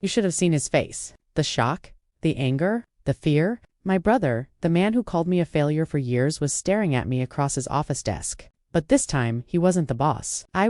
You should have seen his face. The shock, the anger, the fear. My brother, the man who called me a failure for years, was staring at me across his office desk. But this time, he wasn't the boss. I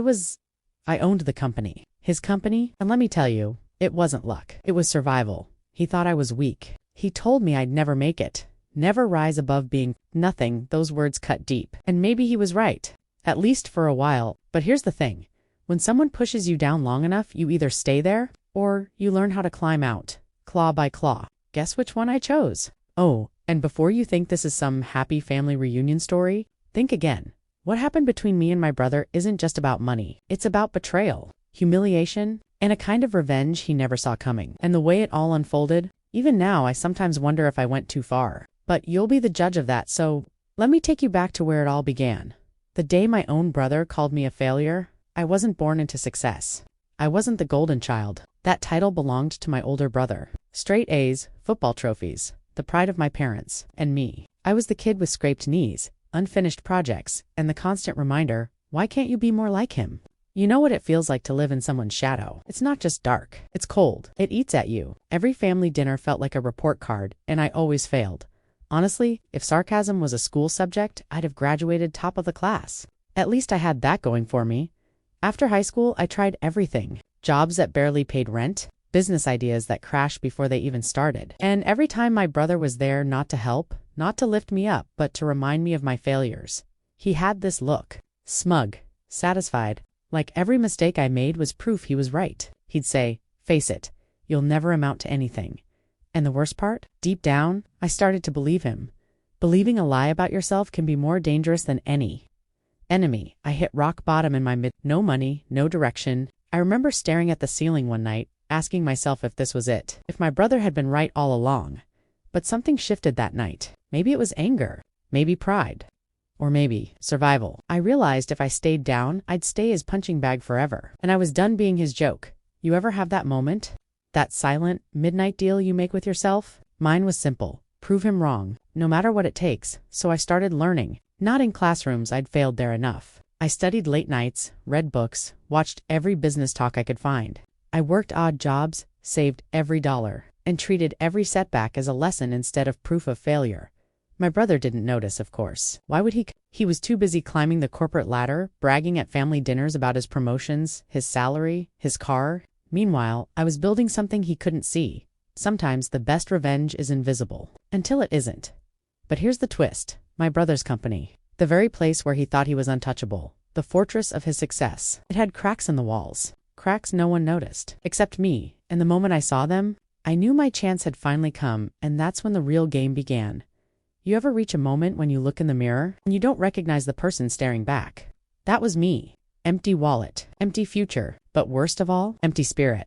owned the company. His company, and let me tell you, it wasn't luck. It was survival. He thought I was weak. He told me I'd never make it. Never rise above being nothing. Those words cut deep. And maybe he was right. At least for a while. But here's the thing. When someone pushes you down long enough, you either stay there, or you learn how to climb out. Claw by claw. Guess which one I chose? Oh, and before you think this is some happy family reunion story, think again. What happened between me and my brother isn't just about money. It's about betrayal, humiliation, and a kind of revenge he never saw coming. And the way it all unfolded, even now I sometimes wonder if I went too far. But you'll be the judge of that, so let me take you back to where it all began. The day my own brother called me a failure, I wasn't born into success. I wasn't the golden child. That title belonged to my older brother. Straight A's, football trophies, the pride of my parents, and me. I was the kid with scraped knees, unfinished projects, and the constant reminder, why can't you be more like him? You know what it feels like to live in someone's shadow. It's not just dark, it's cold. It eats at you. Every family dinner felt like a report card, and I always failed. Honestly, if sarcasm was a school subject, I'd have graduated top of the class. At least I had that going for me. After high school, I tried everything. Jobs that barely paid rent, business ideas that crashed before they even started. And every time my brother was there, not to help, not to lift me up, but to remind me of my failures. He had this look. Smug. Satisfied. Like every mistake I made was proof he was right. He'd say, face it, you'll never amount to anything. And the worst part? Deep down, I started to believe him. Believing a lie about yourself can be more dangerous than any enemy. I hit rock bottom in my no money, no direction. I remember staring at the ceiling one night, asking myself if this was it. If my brother had been right all along. But something shifted that night. Maybe it was anger. Maybe pride. Or maybe survival. I realized if I stayed down, I'd stay his punching bag forever. And I was done being his joke. You ever have that moment? That silent, midnight deal you make with yourself? Mine was simple. Prove him wrong, no matter what it takes. So I started learning. Not in classrooms, I'd failed there enough. I studied late nights, read books, watched every business talk I could find. I worked odd jobs, saved every dollar, and treated every setback as a lesson instead of proof of failure. My brother didn't notice, of course. Why would he? He was too busy climbing the corporate ladder, bragging at family dinners about his promotions, his salary, his car. Meanwhile, I was building something he couldn't see. Sometimes the best revenge is invisible. Until it isn't. But here's the twist. My brother's company. The very place where he thought he was untouchable. The fortress of his success. It had cracks in the walls. Cracks no one noticed. Except me. And the moment I saw them, I knew my chance had finally come, and that's when the real game began. You ever reach a moment when you look in the mirror, and you don't recognize the person staring back? That was me. Empty wallet. Empty future. But worst of all, empty spirit.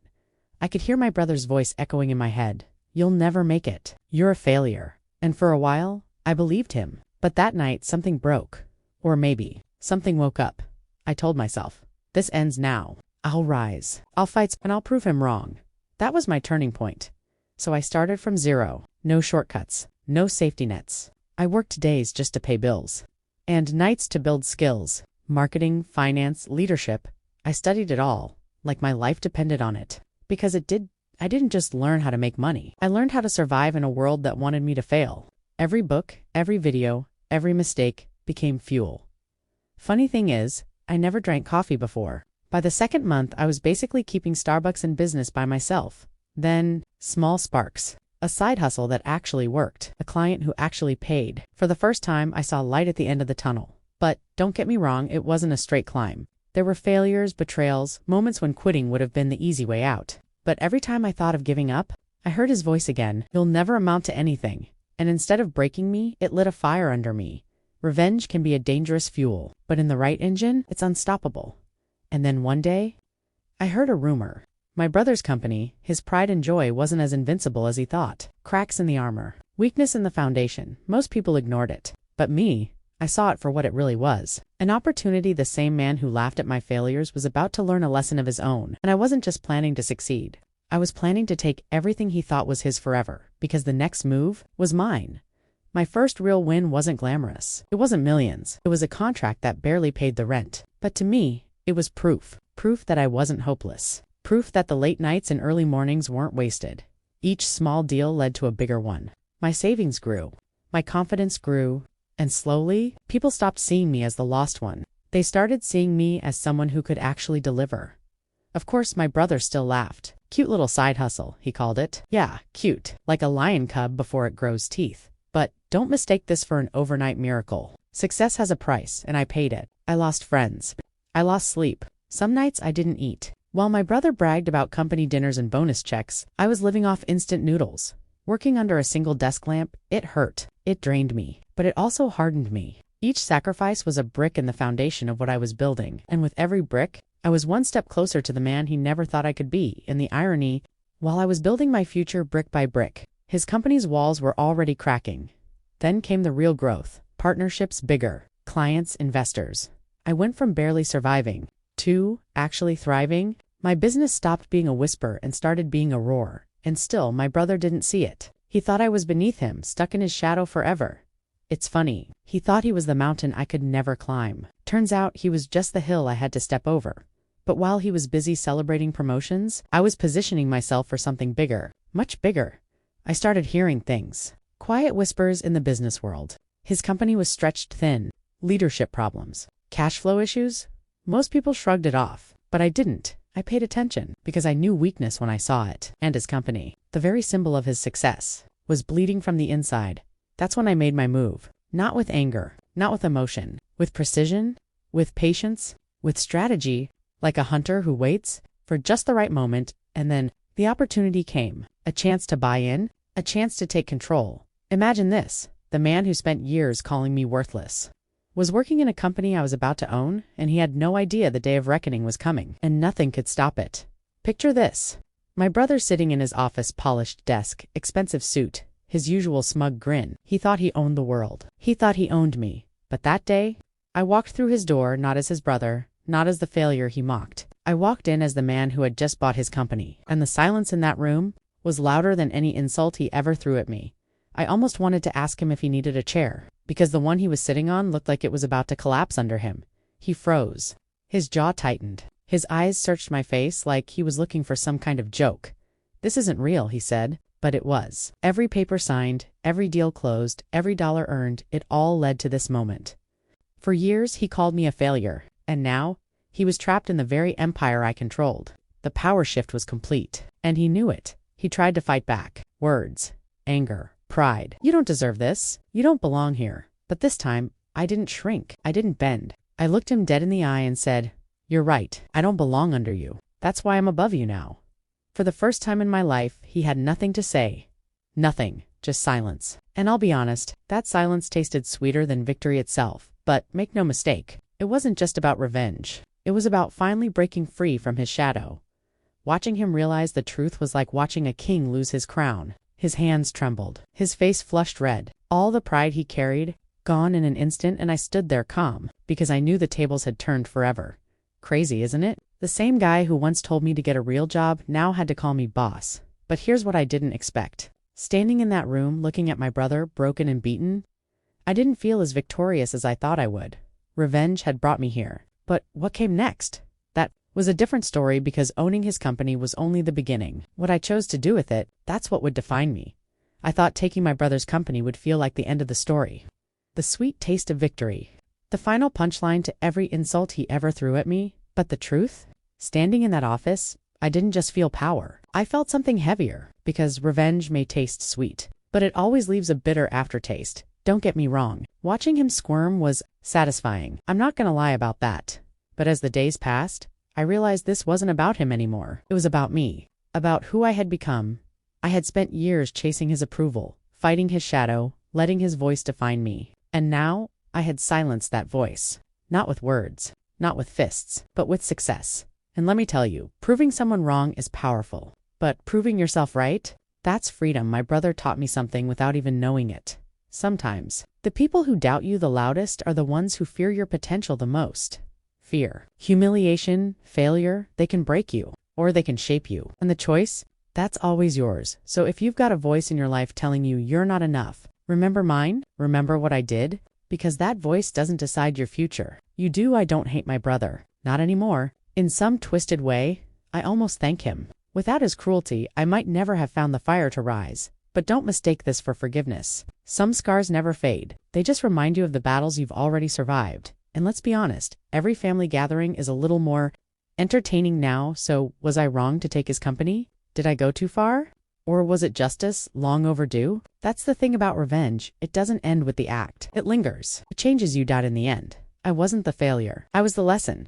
I could hear my brother's voice echoing in my head. You'll never make it. You're a failure. And for a while, I believed him. But that night, something broke. Or maybe, something woke up. I told myself, this ends now. I'll rise. I'll fight, and I'll prove him wrong. That was my turning point. So I started from zero. No shortcuts. No safety nets. I worked days just to pay bills. And nights to build skills. Marketing, finance, leadership. I studied it all. Like my life depended on it. Because I didn't just learn how to make money. I learned how to survive in a world that wanted me to fail. Every book, every video, every mistake became fuel. Funny thing is, I never drank coffee before. By the second month, I was basically keeping Starbucks in business by myself. Then, small sparks. A side hustle that actually worked. A client who actually paid. For the first time, I saw light at the end of the tunnel. But, don't get me wrong, it wasn't a straight climb. There were failures, betrayals, moments when quitting would have been the easy way out. But every time I thought of giving up, I heard his voice again. You'll never amount to anything. And instead of breaking me, it lit a fire under me. Revenge can be a dangerous fuel, but in the right engine, it's unstoppable. And then one day, I heard a rumor. My brother's company, his pride and joy wasn't as invincible as he thought. Cracks in the armor. Weakness in the foundation. Most people ignored it. But me, I saw it for what it really was. An opportunity the same man who laughed at my failures was about to learn a lesson of his own. And I wasn't just planning to succeed. I was planning to take everything he thought was his forever, because the next move was mine. My first real win wasn't glamorous. It wasn't millions. It was a contract that barely paid the rent. But to me, it was proof. Proof that I wasn't hopeless. Proof that the late nights and early mornings weren't wasted. Each small deal led to a bigger one. My savings grew. My confidence grew. And slowly, people stopped seeing me as the lost one. They started seeing me as someone who could actually deliver. Of course, my brother still laughed. Cute little side hustle, he called it. Yeah, cute. Like a lion cub before it grows teeth. But don't mistake this for an overnight miracle. Success has a price, and I paid it. I lost friends. I lost sleep. Some nights I didn't eat. While my brother bragged about company dinners and bonus checks, I was living off instant noodles. Working under a single desk lamp, it hurt. It drained me. But it also hardened me. Each sacrifice was a brick in the foundation of what I was building. And with every brick, I was one step closer to the man he never thought I could be. And the irony, while I was building my future brick by brick, his company's walls were already cracking. Then came the real growth. Partnerships bigger. Clients, investors. I went from barely surviving to actually thriving. My business stopped being a whisper and started being a roar. And still, my brother didn't see it. He thought I was beneath him, stuck in his shadow forever. It's funny. He thought he was the mountain I could never climb. Turns out he was just the hill I had to step over. But while he was busy celebrating promotions, I was positioning myself for something bigger. Much bigger. I started hearing things. Quiet whispers in the business world. His company was stretched thin. Leadership problems. Cash flow issues? Most people shrugged it off. But I didn't. I paid attention because I knew weakness when I saw it. And his company, the very symbol of his success, was bleeding from the inside. That's when I made my move. Not with anger, not with emotion, with precision, with patience, with strategy, like a hunter who waits for just the right moment, and then the opportunity came. A chance to buy in, a chance to take control. Imagine this. The man who spent years calling me worthless was working in a company I was about to own, and he had no idea the day of reckoning was coming, and nothing could stop it. Picture this. My brother sitting in his office, polished desk, expensive suit, his usual smug grin. He thought he owned the world. He thought he owned me. But that day, I walked through his door not as his brother, not as the failure he mocked. I walked in as the man who had just bought his company, and the silence in that room was louder than any insult he ever threw at me. I almost wanted to ask him if he needed a chair, because the one he was sitting on looked like it was about to collapse under him. He froze. His jaw tightened. His eyes searched my face like he was looking for some kind of joke. "This isn't real," he said, but it was. Every paper signed, every deal closed, every dollar earned, it all led to this moment. For years, he called me a failure, and now, he was trapped in the very empire I controlled. The power shift was complete, and he knew it. He tried to fight back. Words, anger, pride. "You don't deserve this. You don't belong here." But this time, I didn't shrink. I didn't bend. I looked him dead in the eye and said, "You're right. I don't belong under you. That's why I'm above you now." For the first time in my life, he had nothing to say. Nothing. Just silence. And I'll be honest, that silence tasted sweeter than victory itself. But make no mistake, it wasn't just about revenge. It was about finally breaking free from his shadow. Watching him realize the truth was like watching a king lose his crown. His hands trembled. His face flushed red. All the pride he carried, gone in an instant, and I stood there calm, because I knew the tables had turned forever. Crazy, isn't it? The same guy who once told me to get a real job now had to call me boss. But here's what I didn't expect. Standing in that room, looking at my brother, broken and beaten, I didn't feel as victorious as I thought I would. Revenge had brought me here. But what came next? That was a different story, because owning his company was only the beginning. What I chose to do with it, that's what would define me. I thought taking my brother's company would feel like the end of the story. The sweet taste of victory. The final punchline to every insult he ever threw at me. But the truth? Standing in that office, I didn't just feel power. I felt something heavier, because revenge may taste sweet, but it always leaves a bitter aftertaste. Don't get me wrong. Watching him squirm was satisfying. I'm not gonna lie about that. But as the days passed, I realized this wasn't about him anymore. It was about me. About who I had become. I had spent years chasing his approval, fighting his shadow, letting his voice define me. And now, I had silenced that voice. Not with words, not with fists, but with success. And let me tell you, proving someone wrong is powerful. But proving yourself right? That's freedom. My brother taught me something without even knowing it. Sometimes, the people who doubt you the loudest are the ones who fear your potential the most. Fear, humiliation, failure, they can break you, or they can shape you. And the choice? That's always yours. So if you've got a voice in your life telling you you're not enough, remember mine? Remember what I did? Because that voice doesn't decide your future. You do. I don't hate my brother. Not anymore. In some twisted way, I almost thank him. Without his cruelty, I might never have found the fire to rise. But don't mistake this for forgiveness. Some scars never fade. They just remind you of the battles you've already survived. And let's be honest, every family gathering is a little more entertaining now, so was I wrong to take his company? Did I go too far? Or was it justice, long overdue? That's the thing about revenge. It doesn't end with the act. It lingers. It changes you in the end. I wasn't the failure. I was the lesson.